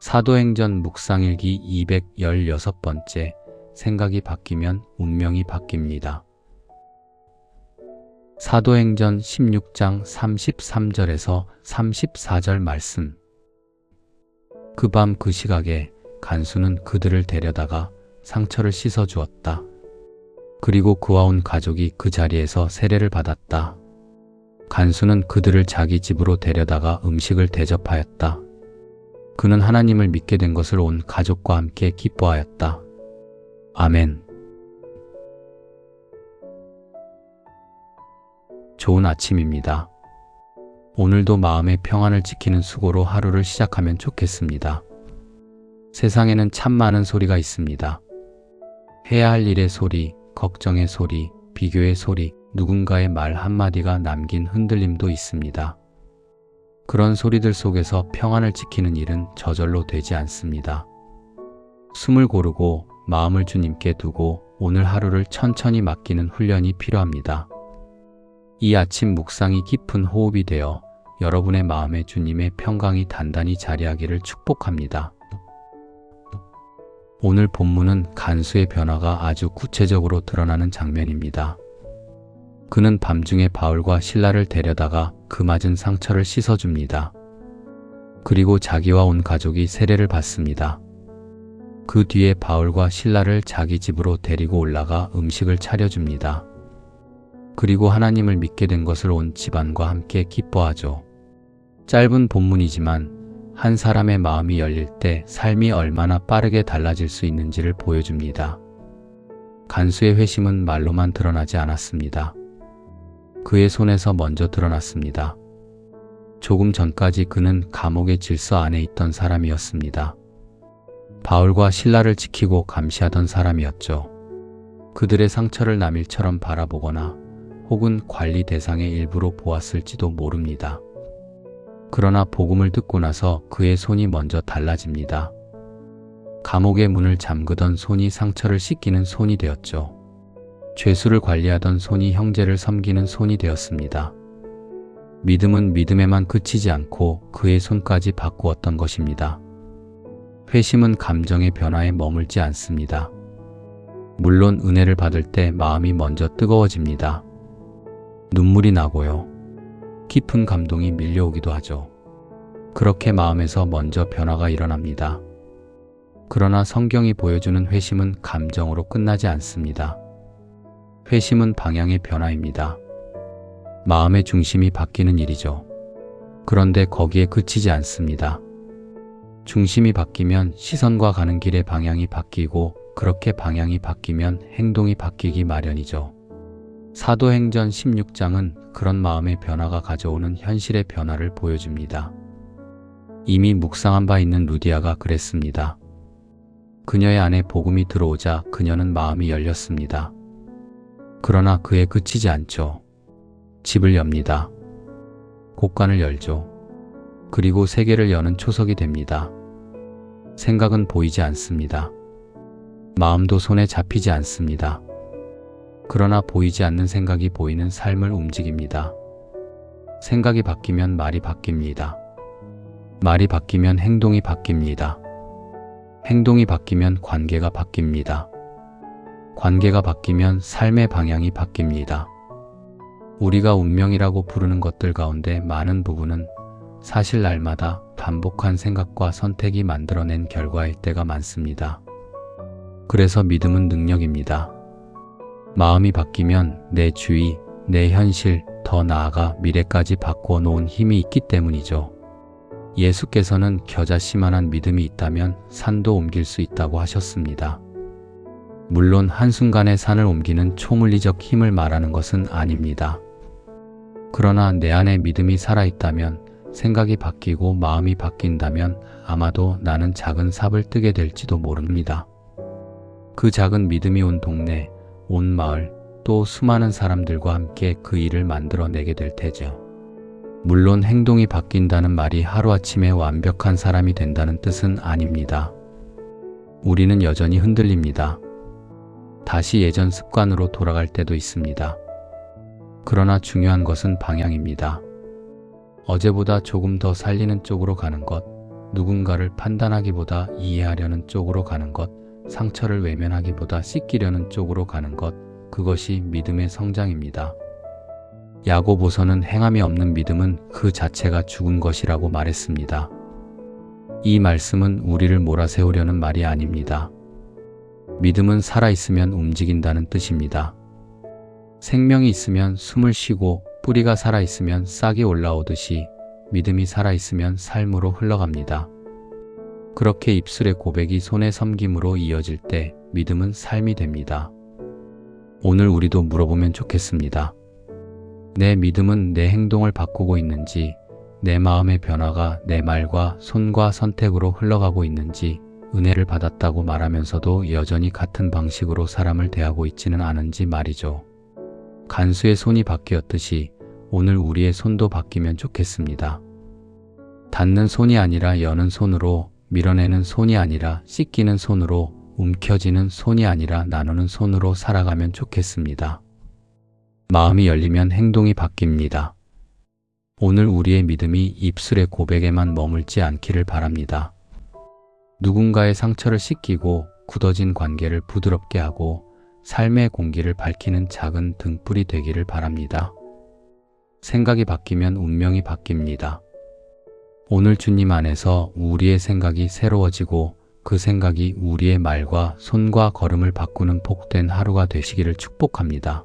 사도행전 묵상일기 216번째 생각이 바뀌면 운명이 바뀝니다. 사도행전 16장 33절에서 34절 말씀. 그 밤 그 시각에 간수는 그들을 데려다가 상처를 씻어 주었다. 그리고 그와 온 가족이 그 자리에서 세례를 받았다. 간수는 그들을 자기 집으로 데려다가 음식을 대접하였다. 그는 하나님을 믿게 된 것을 온 가족과 함께 기뻐하였다. 아멘. 좋은 아침입니다. 오늘도 마음의 평안을 지키는 수고로 하루를 시작하면 좋겠습니다. 세상에는 참 많은 소리가 있습니다. 해야 할 일의 소리, 걱정의 소리, 비교의 소리, 누군가의 말 한마디가 남긴 흔들림도 있습니다. 그런 소리들 속에서 평안을 지키는 일은 저절로 되지 않습니다. 숨을 고르고 마음을 주님께 두고 오늘 하루를 천천히 맡기는 훈련이 필요합니다. 이 아침 묵상이 깊은 호흡이 되어 여러분의 마음에 주님의 평강이 단단히 자리하기를 축복합니다. 오늘 본문은 간수의 변화가 아주 구체적으로 드러나는 장면입니다. 그는 밤중에 바울과 실라를 데려다가 그 맞은 상처를 씻어줍니다. 그리고 자기와 온 가족이 세례를 받습니다. 그 뒤에 바울과 실라를 자기 집으로 데리고 올라가 음식을 차려줍니다. 그리고 하나님을 믿게 된 것을 온 집안과 함께 기뻐하죠. 짧은 본문이지만 한 사람의 마음이 열릴 때 삶이 얼마나 빠르게 달라질 수 있는지를 보여줍니다. 간수의 회심은 말로만 드러나지 않았습니다. 그의 손에서 먼저 드러났습니다. 조금 전까지 그는 감옥의 질서 안에 있던 사람이었습니다. 바울과 실라를 지키고 감시하던 사람이었죠. 그들의 상처를 남일처럼 바라보거나 혹은 관리 대상의 일부로 보았을지도 모릅니다. 그러나 복음을 듣고 나서 그의 손이 먼저 달라집니다. 감옥의 문을 잠그던 손이 상처를 씻기는 손이 되었죠. 죄수를 관리하던 손이 형제를 섬기는 손이 되었습니다. 믿음은 믿음에만 그치지 않고 그의 손까지 바꾸었던 것입니다. 회심은 감정의 변화에 머물지 않습니다. 물론 은혜를 받을 때 마음이 먼저 뜨거워집니다. 눈물이 나고요. 깊은 감동이 밀려오기도 하죠. 그렇게 마음에서 먼저 변화가 일어납니다. 그러나 성경이 보여주는 회심은 감정으로 끝나지 않습니다. 회심은 방향의 변화입니다. 마음의 중심이 바뀌는 일이죠. 그런데 거기에 그치지 않습니다. 중심이 바뀌면 시선과 가는 길의 방향이 바뀌고 그렇게 방향이 바뀌면 행동이 바뀌기 마련이죠. 사도행전 16장은 그런 마음의 변화가 가져오는 현실의 변화를 보여줍니다. 이미 묵상한 바 있는 루디아가 그랬습니다. 그녀의 안에 복음이 들어오자 그녀는 마음이 열렸습니다. 그러나 그에 그치지 않죠. 집을 엽니다. 곳간을 열죠. 그리고 세계를 여는 초석이 됩니다. 생각은 보이지 않습니다. 마음도 손에 잡히지 않습니다. 그러나 보이지 않는 생각이 보이는 삶을 움직입니다. 생각이 바뀌면 말이 바뀝니다. 말이 바뀌면 행동이 바뀝니다. 행동이 바뀌면 관계가 바뀝니다. 관계가 바뀌면 삶의 방향이 바뀝니다. 우리가 운명이라고 부르는 것들 가운데 많은 부분은 사실 날마다 반복한 생각과 선택이 만들어낸 결과일 때가 많습니다. 그래서 믿음은 능력입니다. 마음이 바뀌면 내 주위, 내 현실, 더 나아가 미래까지 바꾸어 놓은 힘이 있기 때문이죠. 예수께서는 겨자씨만한 믿음이 있다면 산도 옮길 수 있다고 하셨습니다. 물론 한순간에 산을 옮기는 초물리적 힘을 말하는 것은 아닙니다. 그러나 내 안에 믿음이 살아있다면, 생각이 바뀌고 마음이 바뀐다면 아마도 나는 작은 삽을 뜨게 될지도 모릅니다. 그 작은 믿음이 온 동네, 온 마을, 또 수많은 사람들과 함께 그 일을 만들어내게 될 테죠. 물론 행동이 바뀐다는 말이 하루아침에 완벽한 사람이 된다는 뜻은 아닙니다. 우리는 여전히 흔들립니다. 다시 예전 습관으로 돌아갈 때도 있습니다. 그러나 중요한 것은 방향입니다. 어제보다 조금 더 살리는 쪽으로 가는 것, 누군가를 판단하기보다 이해하려는 쪽으로 가는 것, 상처를 외면하기보다 씻기려는 쪽으로 가는 것, 그것이 믿음의 성장입니다. 야고보서는 행함이 없는 믿음은 그 자체가 죽은 것이라고 말했습니다. 이 말씀은 우리를 몰아세우려는 말이 아닙니다. 믿음은 살아있으면 움직인다는 뜻입니다. 생명이 있으면 숨을 쉬고 뿌리가 살아있으면 싹이 올라오듯이 믿음이 살아있으면 삶으로 흘러갑니다. 그렇게 입술의 고백이 손의 섬김으로 이어질 때 믿음은 삶이 됩니다. 오늘 우리도 물어보면 좋겠습니다. 내 믿음은 내 행동을 바꾸고 있는지, 내 마음의 변화가 내 말과 손과 선택으로 흘러가고 있는지, 은혜를 받았다고 말하면서도 여전히 같은 방식으로 사람을 대하고 있지는 않은지 말이죠. 간수의 손이 바뀌었듯이 오늘 우리의 손도 바뀌면 좋겠습니다. 닫는 손이 아니라 여는 손으로, 밀어내는 손이 아니라 씻기는 손으로, 움켜쥐는 손이 아니라 나누는 손으로 살아가면 좋겠습니다. 마음이 열리면 행동이 바뀝니다. 오늘 우리의 믿음이 입술의 고백에만 머물지 않기를 바랍니다. 누군가의 상처를 씻기고 굳어진 관계를 부드럽게 하고 삶의 공기를 밝히는 작은 등불이 되기를 바랍니다. 생각이 바뀌면 운명이 바뀝니다. 오늘 주님 안에서 우리의 생각이 새로워지고 그 생각이 우리의 말과 손과 걸음을 바꾸는 복된 하루가 되시기를 축복합니다.